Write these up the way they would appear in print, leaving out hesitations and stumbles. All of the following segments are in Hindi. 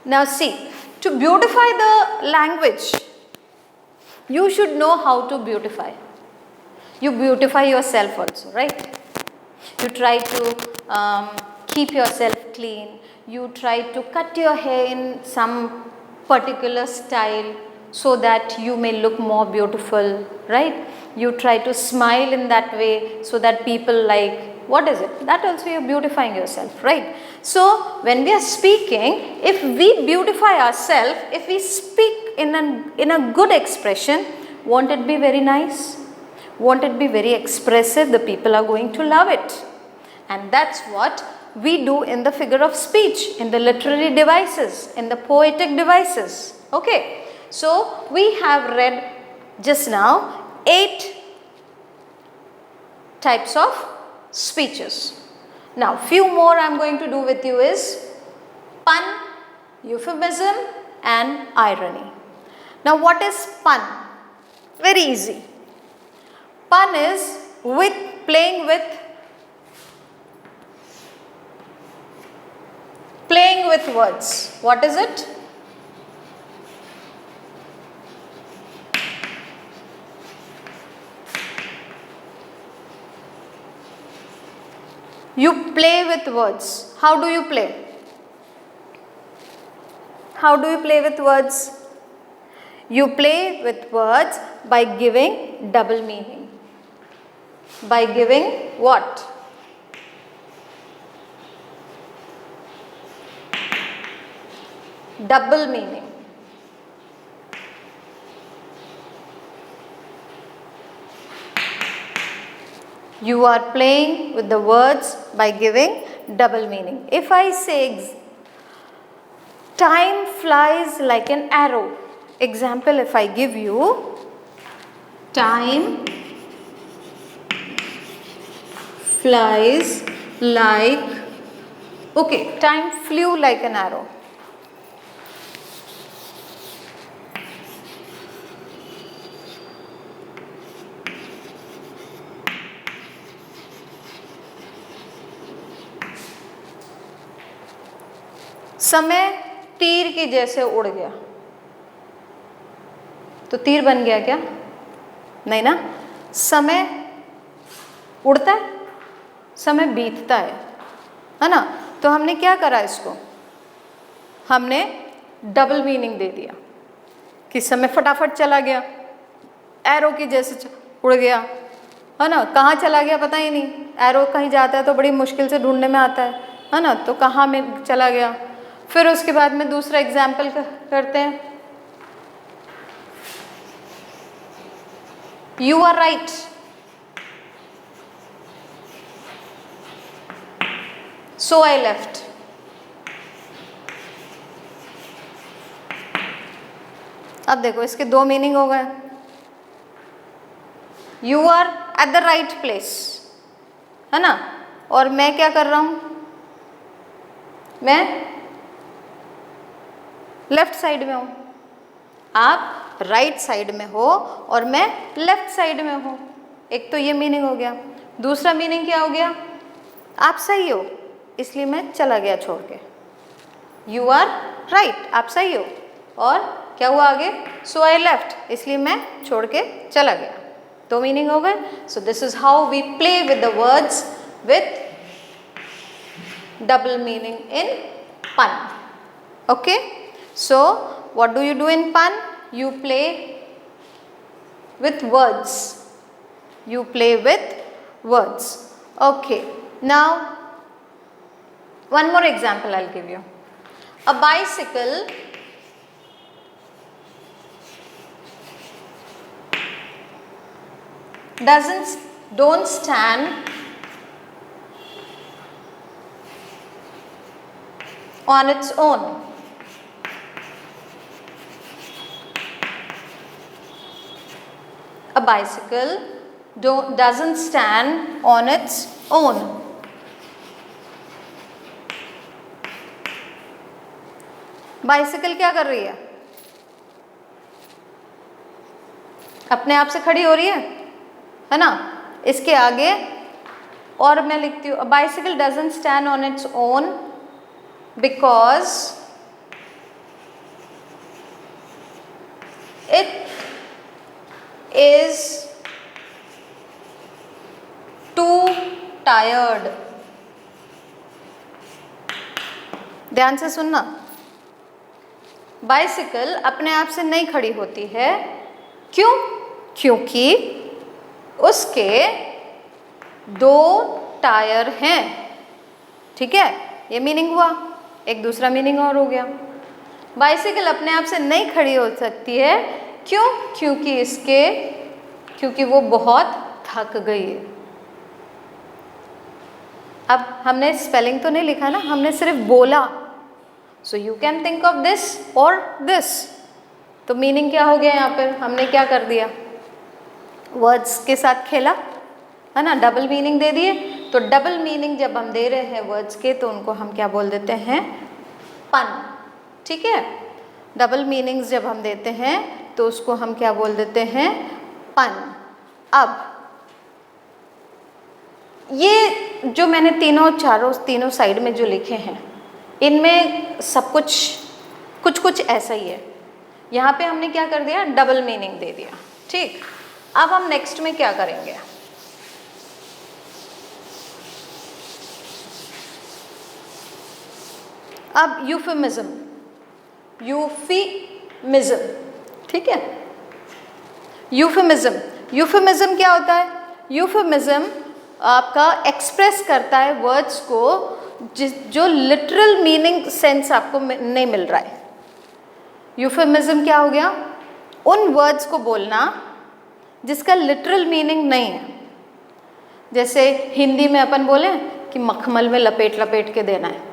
Now see, to beautify the language, you should know how to beautify. You beautify yourself also, right? You try to keep yourself clean. You try to cut your hair in some particular style so that you may look more beautiful, right? You try to smile in that way so that people like, what is it? That also you're beautifying yourself, right? So when we are speaking, if we beautify ourselves, if we speak in a good expression, won't it be very nice? Won't it be very expressive? The people are going to love it. And that's what we do in the figure of speech, in the literary devices, in the poetic devices. Okay, so we have read just now 8 types of speeches. Now few more I am going to do with you is pun, euphemism and irony. Now what is pun? Very easy. Pun is playing with words. What is it? You play with words. How do you play? How do you play with words? You play with words by giving double meaning. By giving what? Double meaning. You are playing with the words by giving double meaning. If I say time flies like an arrow, example, if I give you time flies like, okay, time flew like an arrow. समय तीर की जैसे उड़ गया, तो तीर बन गया क्या? नहीं ना, समय उड़ता है, समय बीतता है ना? तो हमने क्या करा, इसको हमने डबल मीनिंग दे दिया कि समय फटाफट चला गया, एरो की जैसे उड़ गया, है ना? कहाँ चला गया पता ही नहीं, एरो कहीं जाता है तो बड़ी मुश्किल से ढूंढने में आता है ना? तो कहाँ में चला गया। फिर उसके बाद में दूसरा एग्जाम्पल करते हैं, you are right, so I left. अब देखो इसके 2 मीनिंग हो गए। You are at the right place, है ना, और मैं क्या कर रहा हूं, मैं लेफ्ट साइड में हूं। आप राइट साइड में हो और मैं लेफ्ट साइड में हूं। एक तो ये मीनिंग हो गया। दूसरा मीनिंग क्या हो गया, आप सही हो इसलिए मैं चला गया छोड़ के। यू आर राइट, आप सही हो, और क्या हुआ आगे, सो आई लेफ्ट, इसलिए मैं छोड़ के चला गया। 2 मीनिंग हो गए। So this is how we play with the words with double meaning in pun. Okay, so what do you do in pun? You play with words. You play with words. Okay, now one more example I'll give you. A bicycle don't stand on its own. A bicycle doesn't stand on its own. Bicycle क्या कर रही है, अपने आप से खड़ी हो रही है ना? इसके आगे और मैं लिखती हूँ, bicycle doesn't stand on its own because it is to tired. ध्यान से सुनना, बाइसिकल अपने आप से नहीं खड़ी होती है। क्यों? क्योंकि उसके 2 टायर हैं। ठीक है, ये मीनिंग हुआ। एक दूसरा मीनिंग और हो गया, बाइसिकल अपने आप से नहीं खड़ी हो सकती है। क्यों? क्योंकि वो बहुत थक गई है। अब हमने स्पेलिंग तो नहीं लिखा ना, हमने सिर्फ बोला। So you can think of this और दिस। तो मीनिंग क्या हो गया यहाँ पर? हमने क्या कर दिया? वर्ड्स के साथ खेला, है ना, डबल मीनिंग दे दिए। तो डबल मीनिंग जब हम दे रहे हैं वर्ड्स के, तो उनको हम क्या बोल देते हैं? पन। ठीक है, डबल मीनिंग्स जब हम देते हैं तो उसको हम क्या बोल देते हैं? पन। अब ये जो मैंने तीनों साइड में जो लिखे हैं, इनमें सब कुछ ऐसा ही है। यहाँ पे हमने क्या कर दिया? डबल मीनिंग दे दिया। ठीक, अब हम नेक्स्ट में क्या करेंगे? अब यूफेमिज्म। ठीक है, यूफेमिज्म क्या होता है? यूफेमिज्म आपका एक्सप्रेस करता है वर्ड्स को जो लिटरल मीनिंग सेंस आपको नहीं मिल रहा है। यूफेमिज्म क्या हो गया? उन वर्ड्स को बोलना जिसका लिटरल मीनिंग नहीं है। जैसे हिंदी में अपन बोले कि मखमल में लपेट लपेट के देना है।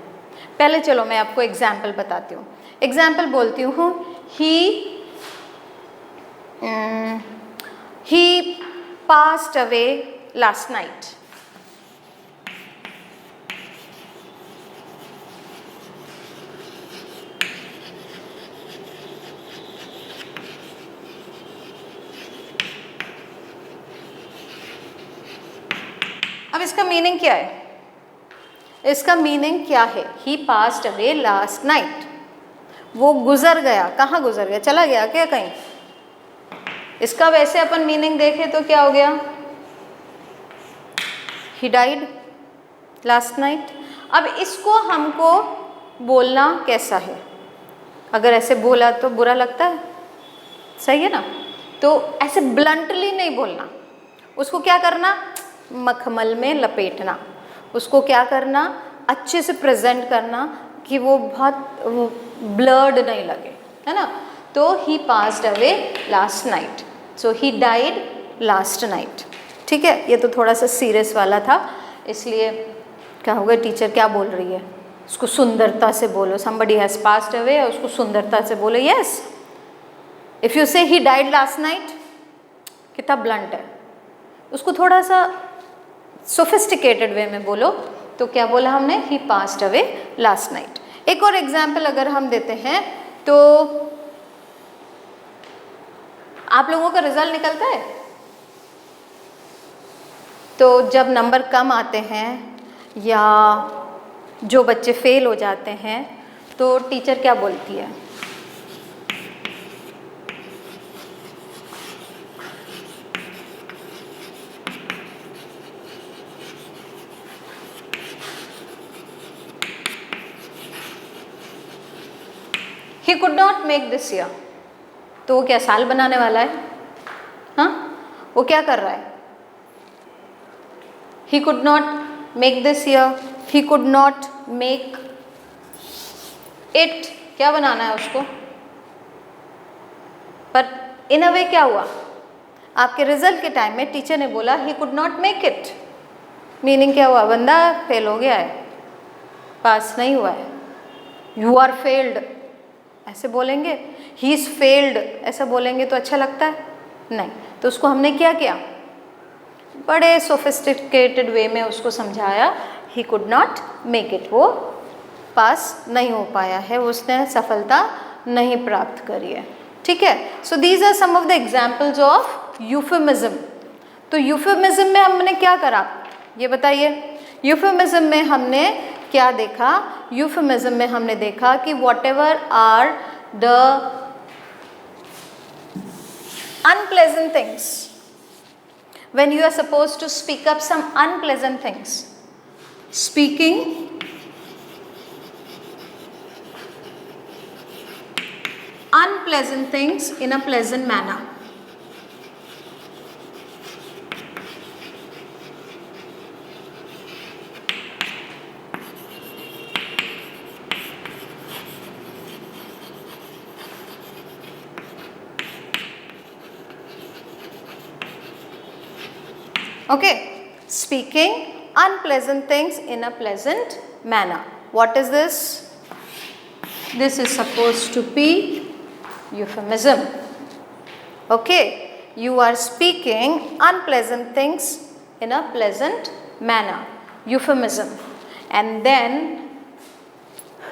पहले चलो मैं आपको एग्जाम्पल बताती हूँ। एग्जाम्पल बोलती हूँ, ही passed away last night। अब इसका मीनिंग क्या है? इसका मीनिंग क्या है? ही passed away last night। वो गुजर गया। कहाँ गुजर गया? चला गया क्या कहीं? इसका वैसे अपन मीनिंग देखें तो क्या हो गया? He died last night। अब इसको हमको बोलना कैसा है? अगर ऐसे बोला तो बुरा लगता है, सही है ना? तो ऐसे ब्लंटली नहीं बोलना। उसको क्या करना? मखमल में लपेटना। उसको क्या करना? अच्छे से प्रेजेंट करना कि वो बहुत ब्लर्ड नहीं लगे, है ना? तो ही passed away last night, so he died last night। ठीक है, ये तो थोड़ा सा सीरियस वाला था, इसलिए क्या होगा? टीचर क्या बोल रही है? उसको सुंदरता से बोलो। somebody has passed away, उसको सुंदरता से बोलो। yes, if you say he died last night, कितना ब्लंट है। उसको थोड़ा सा सोफिस्टिकेटेड वे में बोलो। तो क्या बोला हमने? ही passed away last night। एक और एग्जाम्पल अगर हम देते हैं तो आप लोगों का रिजल्ट निकलता है, तो जब नंबर कम आते हैं या जो बच्चे फेल हो जाते हैं तो टीचर क्या बोलती है? He could not make this year। तो वो क्या साल बनाने वाला है? हाँ, वो क्या कर रहा है? He could not make this year, he could not make it। क्या बनाना है उसको? पर इन अ वे क्या हुआ? आपके रिजल्ट के टाइम में टीचर ने बोला he could not make it। Meaning क्या हुआ? बंदा फेल हो गया है, पास नहीं हुआ है। You are failed ऐसे बोलेंगे, ही इज़ फेल्ड ऐसा बोलेंगे तो अच्छा लगता है? नहीं। तो उसको हमने क्या किया? बड़े सोफिस्टिकेटेड वे में उसको समझाया, he could not make it. वो पास नहीं हो पाया है, उसने सफलता नहीं प्राप्त करी है। ठीक है, so these are some of the examples of euphemism. तो यूफेमिज्म में हमने क्या करा ये बताइए? यूफेमिज्म में हमने क्या देखा? यूफेमिज्म में हमने देखा कि whatever are the unpleasant things. When you are supposed to speak up some unpleasant things. Speaking unpleasant things in a pleasant manner. Okay, speaking unpleasant things in a pleasant manner. What is this? This is supposed to be euphemism. Okay, you are speaking unpleasant things in a pleasant manner. Euphemism. And then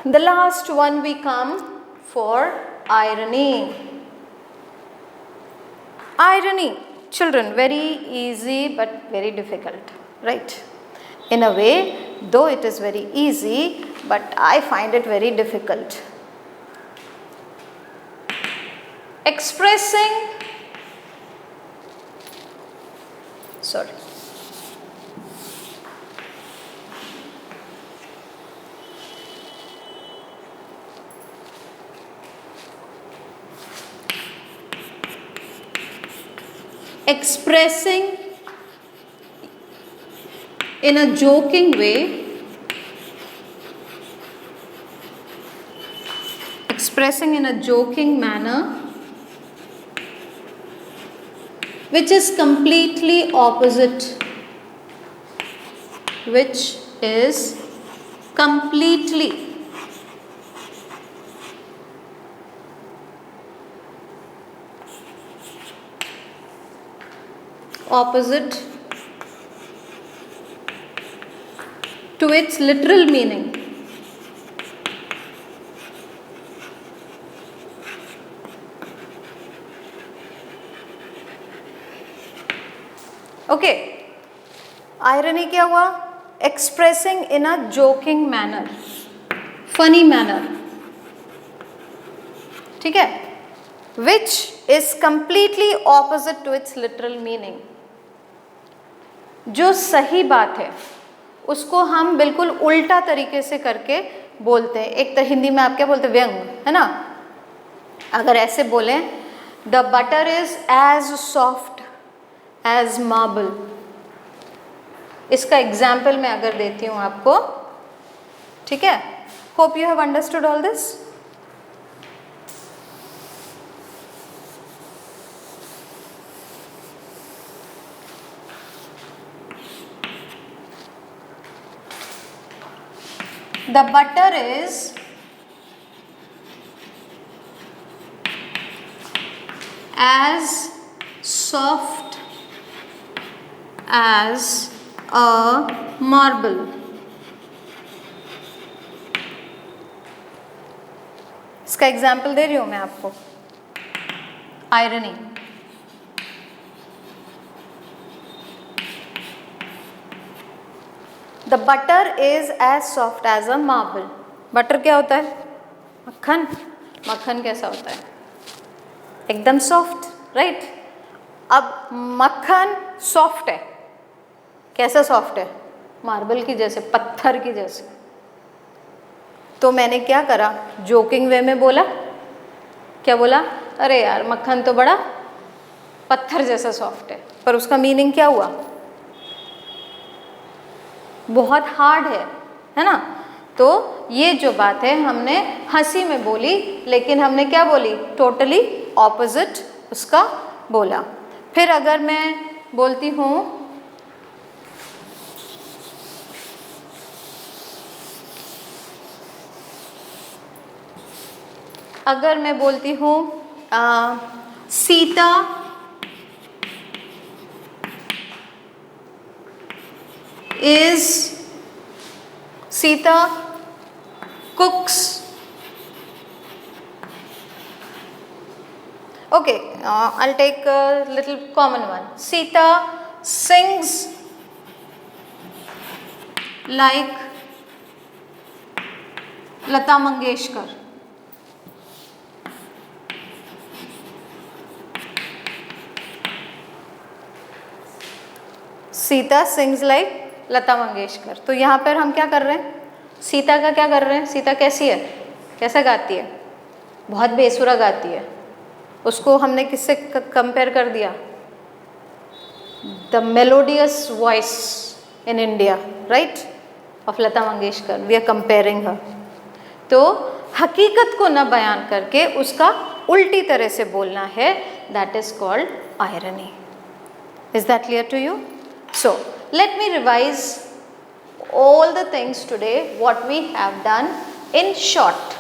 the last one we come for irony. Irony. Children, very easy but very difficult, right? In a way, though it is very easy, but I find it very difficult. Expressing, sorry. Expressing in a joking way, expressing in a joking manner, which is completely opposite, which is completely opposite to its literal meaning. Okay, irony क्या हुआ? Expressing in a joking manner, funny manner, ठीक है? Which is completely opposite to its literal meaning. जो सही बात है उसको हम बिल्कुल उल्टा तरीके से करके बोलते हैं. एक तो हिंदी में आप क्या बोलते हैं? व्यंग, है ना? अगर ऐसे बोलें, the butter is as soft as marble. इसका एग्जाम्पल मैं अगर देती हूँ आपको, ठीक है? Hope you have understood all this. The butter is as soft as a marble. इसका एग्जाम्पल दे रही हूँ मैं आपको. Irony. The butter is as soft as a marble. Butter क्या होता है? मक्खन. मक्खन कैसा होता है? एकदम सॉफ्ट, राइट? अब मक्खन सॉफ्ट है. कैसा सॉफ्ट है? मार्बल की जैसे, पत्थर की जैसे. तो मैंने क्या करा? जोकिंग वे में बोला. क्या बोला? अरे यार मक्खन तो बड़ा पत्थर जैसा सॉफ्ट है. पर उसका मीनिंग क्या हुआ? बहुत हार्ड है ना? तो ये जो बात है हमने हंसी में बोली, लेकिन हमने क्या बोली? टोटली ऑपोजिट उसका बोला. फिर अगर मैं बोलती हूँ Sita Sita cooks. Okay, I'll take a little common one. Sita sings like Lata Mangeshkar. Sita sings like Lata Mangeshkar. तो यहाँ पर हम क्या कर रहे हैं, सीता का क्या कर रहे हैं, सीता कैसी है, कैसा गाती है, बहुत बेसुरा गाती है। उसको हमने किससे कंपेयर कर दिया, the melodious voice in India, right, of Lata Mangeshkar, we are comparing her. तो हकीकत को न बयान करके उसका उल्टी तरह से बोलना है, that is called irony. Is that clear to you? So let me revise all the things today what we have done in short.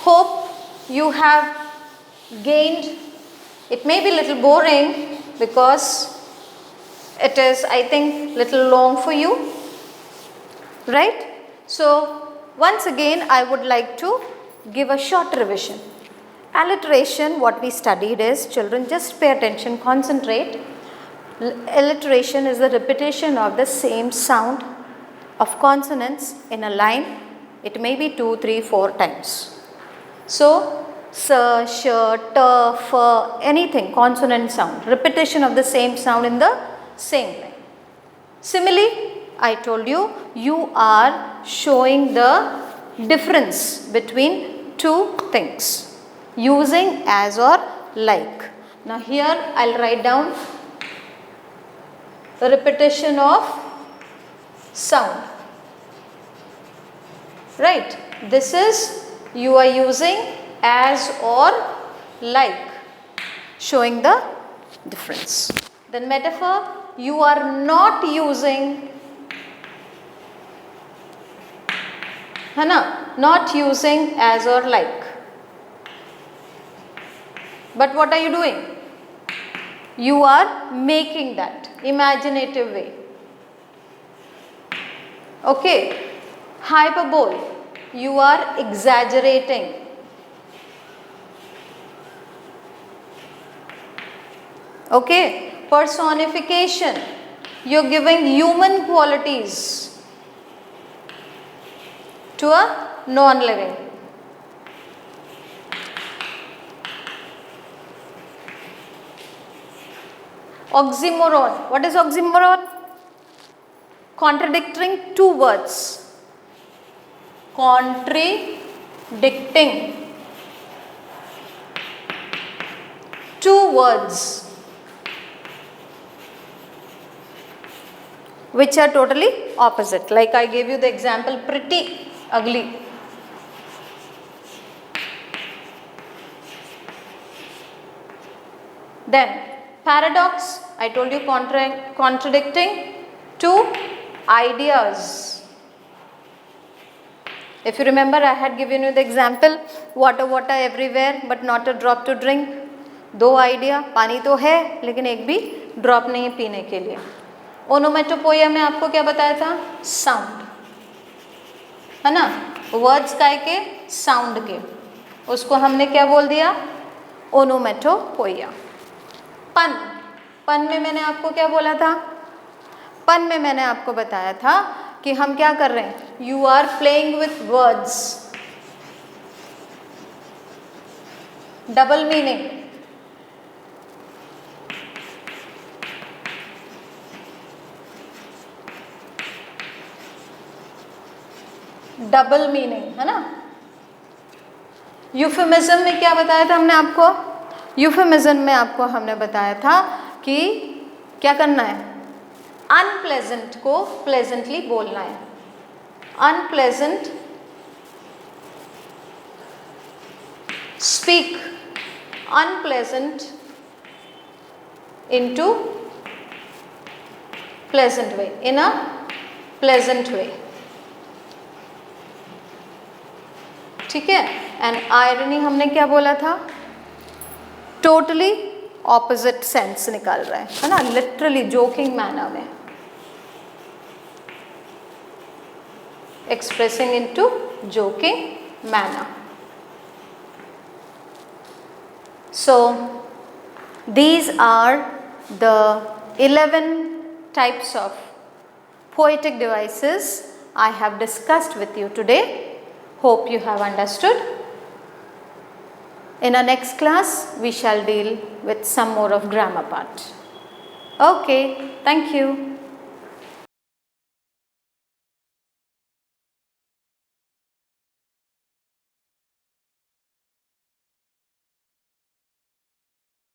Hope you have gained. It may be little boring because it is, I think, little long for you, right? So once again I would like to give a short revision. Alliteration, what we studied is, children just pay attention, concentrate. Alliteration is the repetition of the same sound of consonants in a line. It may be 2, 3, 4 times. So, s, sh, t, f, anything, consonant sound, repetition of the same sound in the same line. Similarly, I told you, you are showing the difference between two things using as or like. Now here I'll write down the repetition of sound, right? This is, you are using as or like, showing the difference. Then metaphor, you are not using, है ना, not using as or like, but what are you doing, you are making that imaginative way. Okay. Hyperbole, you are exaggerating. Okay. Personification, you're giving human qualities to a non-living. Oxymoron, what is oxymoron? Contradicting two words. Contradicting two words which are totally opposite. Like I gave you the example, pretty, ugly. Then paradox, I told you, contradicting two ideas. If you remember, I had given you the example, water water everywhere but not a drop to drink. दो आइडिया, पानी तो है लेकिन एक भी ड्रॉप नहीं है पीने के लिए. ओनोमेटोपोइया में आपको क्या बताया था, साउंड, है ना, वर्ड्स काय के, साउंड के, उसको हमने क्या बोल दिया, ओनोमेटोपोइया. पन, पन में मैंने आपको क्या बोला था, पन में मैंने आपको बताया था कि हम क्या कर रहे हैं, you are playing with words, double meaning. Double meaning, है ना. यूफेमिज्म में क्या बताया था हमने आपको, यूफेमिज्म में आपको हमने बताया था कि क्या करना है, अनप्लेजेंट को प्लेजेंटली बोलना है. Unpleasant, speak unpleasant into pleasant way, in a pleasant way. ठीक है. एंड आयरनी हमने क्या बोला था, टोटली ऑपोजिट सेंस निकाल रहा है ना, लिटरली जोकिंग मैनर में, expressing into joking manner. So these are the 11 types of poetic devices I have discussed with you today. Hope you have understood. In our next class we shall deal with some more of grammar part. Okay, thank you.